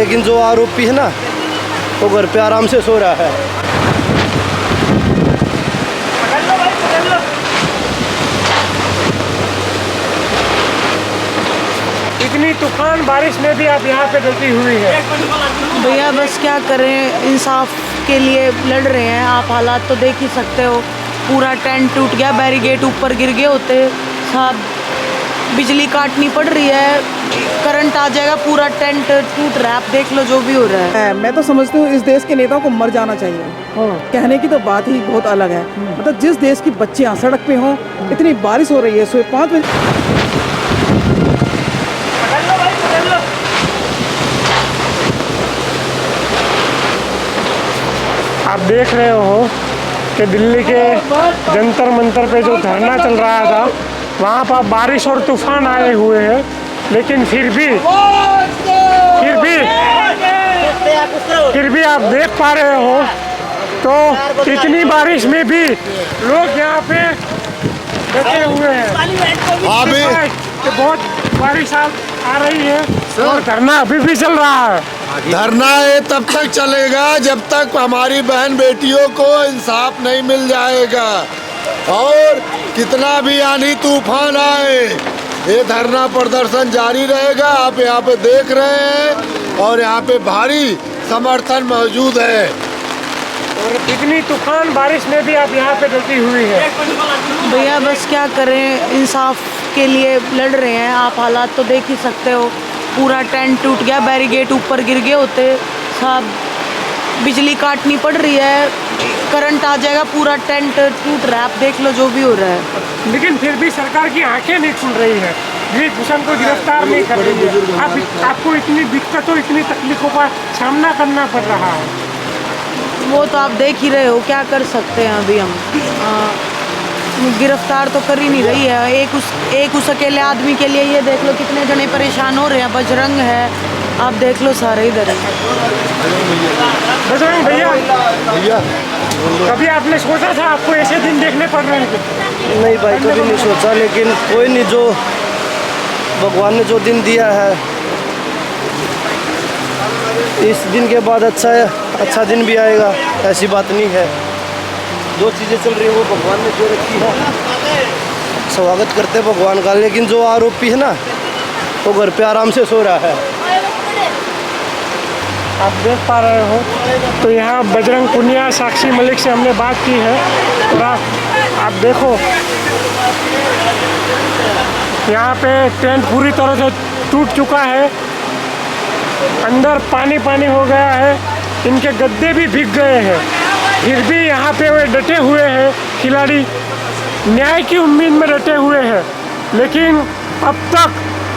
लेकिन जो आरोपी है ना वो घर पे आराम से सो रहा है। इतनी तूफान बारिश में भी आप यहाँ पे डटी हुई है। भैया बस क्या करें, इंसाफ के लिए लड़ रहे हैं। आप हालात तो देख ही सकते हो, पूरा टेंट टूट गया, बैरिकेड ऊपर गिर गए होते साहब, बिजली काटनी पड़ रही है, करंट आ जाएगा, पूरा टेंट टूट रहा है। आप देख लो जो भी हो रहा है। मैं तो समझती हूँ इस देश के नेताओं को मर जाना चाहिए। कहने की तो बात ही बहुत अलग है। मतलब जिस देश की बच्चियाँ सड़क पे हों, इतनी बारिश हो रही है, सुबह 5 बजे। आप देख रहे हो कि दिल्ली के जंतर मंतर पे जो धरना चल रहा था, वहाँ पर बारिश और तूफान आए हुए हैं, लेकिन फिर भी आप देख पा रहे हो तो इतनी बारिश में भी लोग यहाँ पे बैठे हुए हैं। कि बहुत बारिश आ रही है और धरना अभी भी चल रहा है। धरना ये तब तक चलेगा जब तक हमारी बहन बेटियों को इंसाफ नहीं मिल जाएगा, और कितना भी आंधी तूफान आए ये धरना प्रदर्शन जारी रहेगा। आप यहाँ पे देख रहे हैं और यहाँ पे भारी समर्थन मौजूद है। और इतनी तूफान बारिश में भी आप यहाँ पे डटी हुई है। भैया बस क्या करें, इंसाफ के लिए लड़ रहे हैं। आप हालात तो देख ही सकते हो, पूरा टेंट टूट गया, बैरिकेड ऊपर गिर गए होते साहब, बिजली काटनी पड़ रही है, करंट आ जाएगा, पूरा टेंट टूट रहा है। आप देख लो जो भी हो रहा है। लेकिन फिर भी सरकार की आंखें नहीं खुल रही है, ब्रिजभूषण को गिरफ्तार नहीं कर रही है। आपको इतनी दिक्कतों, इतनी तकलीफों का सामना करना पड़ रहा है। वो तो आप देख ही रहे हो, क्या कर सकते हैं अभी हम। गिरफ्तार तो कर ही नहीं रही है। एक उस अकेले आदमी के लिए ये देख लो कितने जने परेशान हो रहे हैं। बजरंग है, आप देख लो सारे इधर है। बजरंग भैया, कभी आपने सोचा था आपको ऐसे दिन देखने पड़ रहे हैं? नहीं भाई, कभी नहीं सोचा, लेकिन कोई नहीं, जो भगवान ने जो दिन दिया है, इस दिन के बाद अच्छा दिन भी आएगा, ऐसी बात नहीं है। जो चीज़ें चल रही है वो भगवान ने जो रखी है, स्वागत करते हैं भगवान का। लेकिन जो आरोपी है ना वो घर पे आराम से सो रहा है। आप देख पा रहे हो तो यहाँ बजरंग पुनिया, साक्षी मलिक से हमने बात की है। और आप देखो यहाँ पे टेंट पूरी तरह से टूट चुका है, अंदर पानी पानी हो गया है, इनके गद्दे भी भीग गए हैं, फिर भी यहाँ पे वे डटे हुए हैं। खिलाड़ी न्याय की उम्मीद में डटे हुए हैं, लेकिन अब तक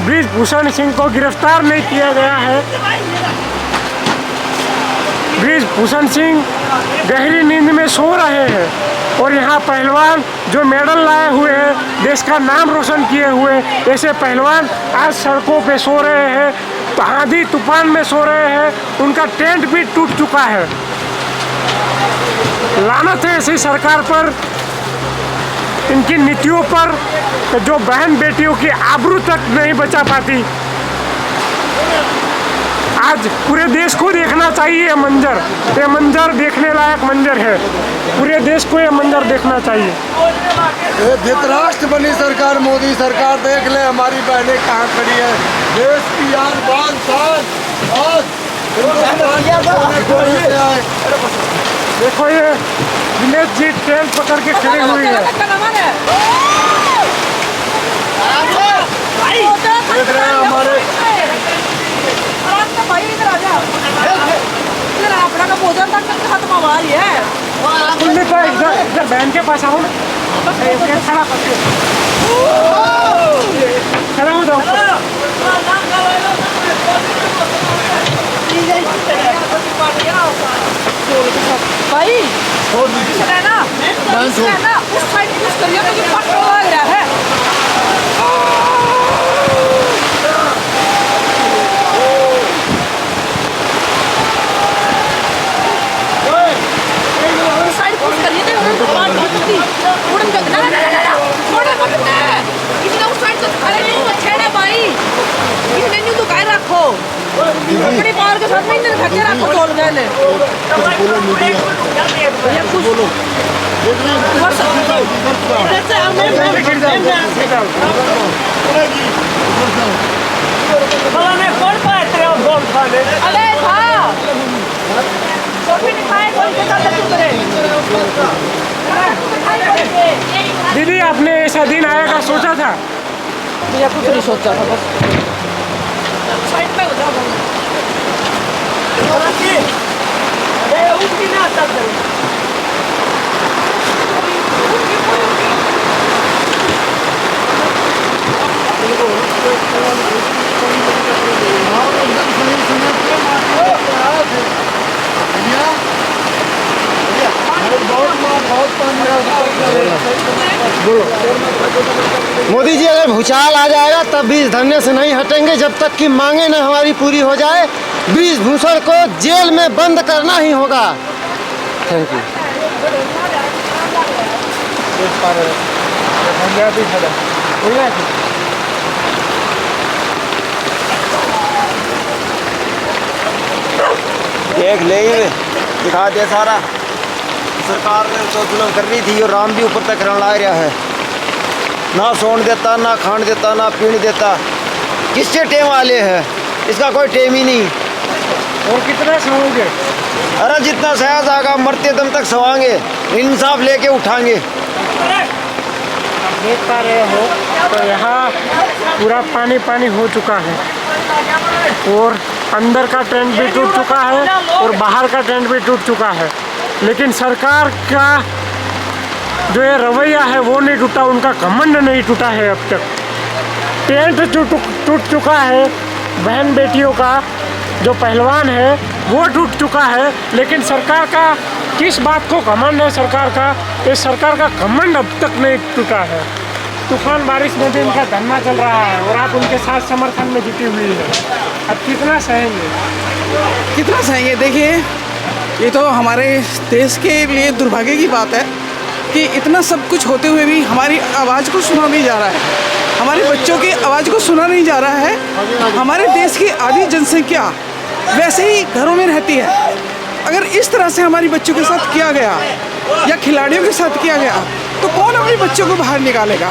ब्रिजभूषण सिंह को गिरफ्तार नहीं किया गया है। ब्रिजभूषण सिंह गहरी नींद में सो रहे हैं, और यहाँ पहलवान जो मेडल लाए हुए हैं, देश का नाम रोशन किए हुए, ऐसे पहलवान आज सड़कों पे सो रहे हैं, आंधी तूफान में सो रहे हैं, उनका टेंट भी टूट चुका है। लानत है ऐसी सरकार पर, इनकी नीतियों पर, जो बहन बेटियों की आबरू तक नहीं बचा पाती। आज पूरे देश को देखना चाहिए ये मंजर देखने लायक मंजर है। पूरे देश को ये मंजर देखना चाहिए। ये धृतराष्ट्र बनी सरकार, मोदी सरकार, देख ले हमारी बहनें कहाँ खड़ी है। देश की यार बात देखो ये दिनेश जी ट्रेन पकड़ के खड़ी हुई है। देख रहे हैं हमारे इधर बहन के पास आओ, खड़ा हो जाओ। भाई उस साइड कुछ करिए, मुझे पट्टा लग रहा है। भाई सरकार के साथ महीने धक्के रखो तोल गए ले ये कुछ बोलो अरे था कॉफी नहीं खाए कोई के साथ तू करे दीदी, आपने ऐसा दिन आएगा सोचा था? भैया कुछ नहीं सोचा था, बस साइड में हो जाओ उसकी ना आता मोदी जी, अगर भूचाल आ जाएगा तब भी इस धरने से नहीं हटेंगे जब तक कि मांगे न हमारी पूरी हो जाए। ब्रिजभूषण को जेल में बंद करना ही होगा। Thank you. देख ले, दिखा दे सारा। सरकार ने तो जुल्म कर रही थी और राम भी ऊपर तक रण ला रहा है। ना सोन देता, ना खान देता, ना पीण देता। किससे टेम वाले है? इसका कोई टेम ही नहीं। और कितना सोओगे? अरे जितना सया जाएगा, मरते दम तक सवाएंगे, इंसाफ लेके उठाएंगे। देख पा रहे हो तो यहाँ पूरा पानी पानी हो चुका है और अंदर का टेंट भी टूट चुका है और बाहर का टेंट भी टूट चुका है। लेकिन सरकार का जो ये रवैया है वो नहीं टूटा, उनका घमंड नहीं टूटा है अब तक। टेंट टूट चुका है, बहन बेटियों का जो पहलवान है वो टूट चुका है, लेकिन सरकार का किस बात को घमंड है सरकार का? ये सरकार का घमंड अब तक नहीं टूटा है। तूफान बारिश में भी इनका धरना चल रहा है और आप उनके साथ समर्थन में जुटी हुई है। अब कितना सहेंगे? कितना सहेंगे? देखिए, ये तो हमारे देश के लिए दुर्भाग्य की बात है कि इतना सब कुछ होते हुए भी हमारी आवाज़ को सुना नहीं जा रहा है, हमारे बच्चों की आवाज़ को सुना नहीं जा रहा है। हमारे देश की आधी जनसंख्या वैसे ही घरों में रहती है। अगर इस तरह से हमारे बच्चों के साथ किया गया या खिलाड़ियों के साथ किया गया तो कौन अपने बच्चों को बाहर निकालेगा?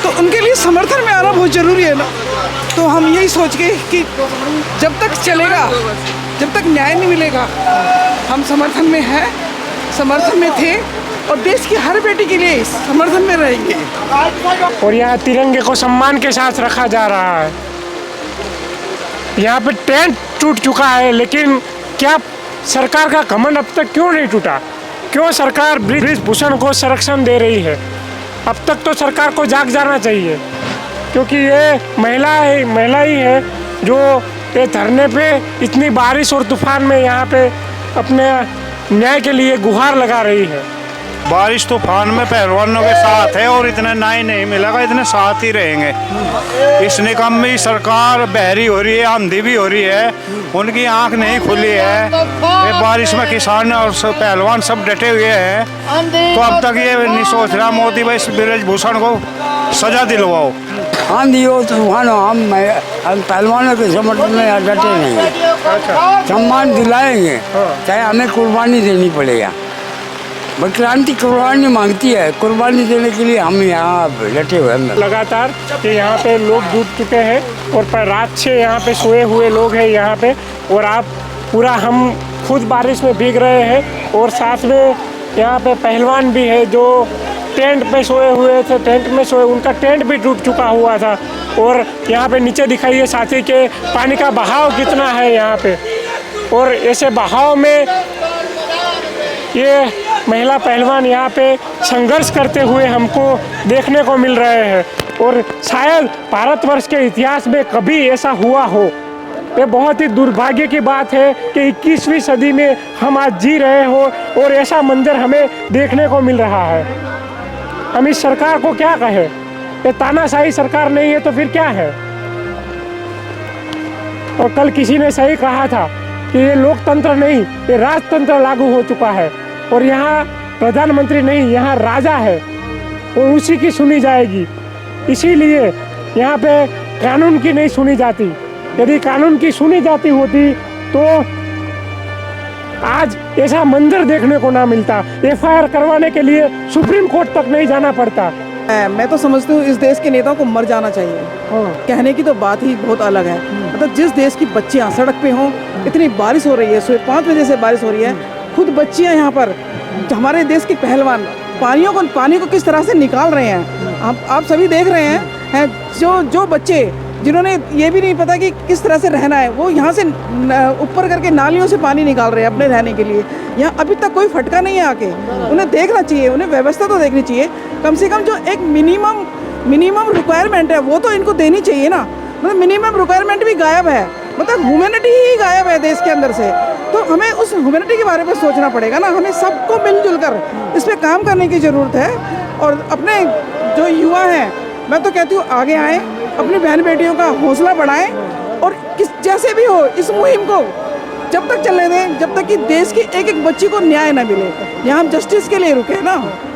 तो उनके लिए समर्थन में आना बहुत ज़रूरी है ना। तो हम यही सोच के कि जब तक चलेगा, जब तक न्याय नहीं मिलेगा, हम समर्थन में हैं, समर्थन में थे और देश की हर बेटी के लिए समर्थन में रहेंगे। और यहाँ तिरंगे को सम्मान के साथ रखा जा रहा है। यहाँ पे टेंट टूट चुका है, लेकिन क्या सरकार का घमंड अब तक क्यों नहीं टूटा? क्यों सरकार ब्रिजभूषण को संरक्षण दे रही है? अब तक तो सरकार को जाग जाना चाहिए, क्योंकि ये महिला ही है जो ये धरने पे इतनी बारिश और तूफान में यहाँ पे अपने न्याय के लिए गुहार लगा रही है। बारिश तूफान में पहलवानों के साथ है और इतना न्याय नहीं मिलेगा, इतने साथ ही रहेंगे। इस निकम्मी सरकार बहरी हो रही है, आंधी भी हो रही है, उनकी आंख नहीं खुली है। ये बारिश में किसान और पहलवान सब डटे हुए हैं, तो अब तक ये नहीं सोच रहा मोदी भाई इस ब्रिजभूषण को सजा दिलवाओ। आंधी हो तूफान हो, हम पहलवानों के समर्थन में डटे नहीं हैं। सम्मान दिलाएंगे, चाहे हमें कुर्बानी देनी पड़ेगा। क्रांति कुर्बानी मांगती है, कुर्बानी देने के लिए हम यहाँ डटे हुए हैं। लगातार कि यहाँ पे लोग डूब चुके हैं और रात से यहाँ पे सोए हुए लोग हैं यहाँ पे, और आप पूरा हम खुद बारिश में भीग रहे हैं और साथ में यहाँ पे पहलवान भी है जो टेंट पे सोए हुए थे, टेंट में सोए, उनका टेंट भी टूट चुका हुआ था। और यहाँ पे नीचे दिखाइए साथी के पानी का बहाव कितना है यहाँ पे, और ऐसे बहाव में ये महिला पहलवान यहाँ पे संघर्ष करते हुए हमको देखने को मिल रहे हैं। और शायद भारतवर्ष के इतिहास में कभी ऐसा हुआ हो। ये बहुत ही दुर्भाग्य की बात है कि 21वीं सदी में हम आज जी रहे हो और ऐसा मंजर हमें देखने को मिल रहा है। हम इस सरकार को क्या कहें? ये तानाशाही सरकार नहीं है तो फिर क्या है? और कल किसी ने सही कहा था कि ये लोकतंत्र नहीं, ये राजतंत्र लागू हो चुका है और यहाँ प्रधानमंत्री नहीं, यहाँ राजा है और उसी की सुनी जाएगी। इसीलिए यहाँ पे कानून की नहीं सुनी जाती। यदि कानून की सुनी जाती होती तो आज ऐसा मंजर देखने को ना मिलता। FIR करवाने के लिए सुप्रीम कोर्ट तक नहीं जाना पड़ता। मैं तो समझती हूँ इस देश के नेताओं को मर जाना चाहिए। कहने की तो बात ही बहुत अलग है। मतलब जिस देश की बच्चियाँ सड़क पे हों, इतनी बारिश हो रही है, सुबह 5 बजे से बारिश हो रही है, खुद बच्चियाँ यहाँ पर, हमारे देश के पहलवान पानी को किस तरह से निकाल रहे हैं। आप सभी देख रहे हैं जो बच्चे जिन्होंने ये भी नहीं पता कि किस तरह से रहना है, वो यहाँ से ऊपर करके नालियों से पानी निकाल रहे हैं अपने रहने के लिए। यहाँ अभी तक कोई फटका नहीं है आके। उन्हें देखना चाहिए, उन्हें व्यवस्था तो देखनी चाहिए। कम से कम जो एक मिनिमम रिक्वायरमेंट है वो तो इनको देनी चाहिए ना। मतलब मिनिमम रिक्वायरमेंट भी गायब है, मतलब ह्यूमैनिटी ही गायब है देश के अंदर से। तो हमें उस ह्यूमैनिटी के बारे में सोचना पड़ेगा ना। हमें सबको मिलजुल कर इस पर काम करने की ज़रूरत है। और अपने जो युवा हैं, मैं तो कहती हूँ आगे आएँ, अपनी बहन बेटियों का हौसला बढ़ाएं और जैसे भी हो इस मुहिम को जब तक चलने दें जब तक कि देश की एक एक बच्ची को न्याय न मिले। यहाँ हम जस्टिस के लिए रुके ना।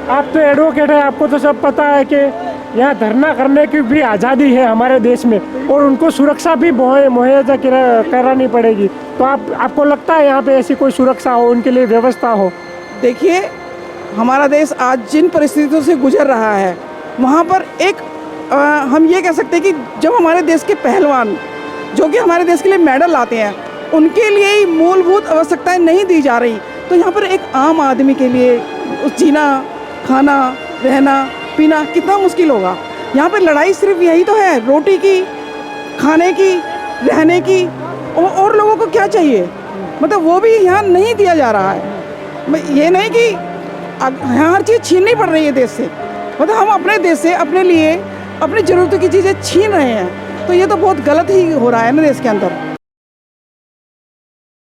आप तो एडवोकेट है, आपको तो सब पता है कि यहाँ धरना करने की भी आज़ादी है हमारे देश में और उनको सुरक्षा भी मुहैया करानी पड़ेगी। तो आपको लगता है यहाँ पे ऐसी कोई सुरक्षा हो, उनके लिए व्यवस्था हो? देखिए, हमारा देश आज जिन परिस्थितियों से गुजर रहा है वहाँ पर हम ये कह सकते हैं कि जब हमारे देश के पहलवान जो कि हमारे देश के लिए मेडल लाते हैं, उनके लिए ही मूलभूत आवश्यकताएं नहीं दी जा रही, तो यहाँ पर एक आम आदमी के लिए जीना, खाना, रहना, पीना कितना मुश्किल होगा। यहाँ पर लड़ाई सिर्फ यही तो है, रोटी की, खाने की, रहने की। और लोगों को क्या चाहिए, मतलब वो भी यहाँ नहीं दिया जा रहा है। ये नहीं कि यहाँ हर चीज़ छीननी पड़ रही है देश से, मतलब हम अपने देश से अपने लिए अपनी ज़रूरतों की चीज़ें छीन रहे हैं। तो ये तो बहुत गलत ही हो रहा है ना देश के अंदर।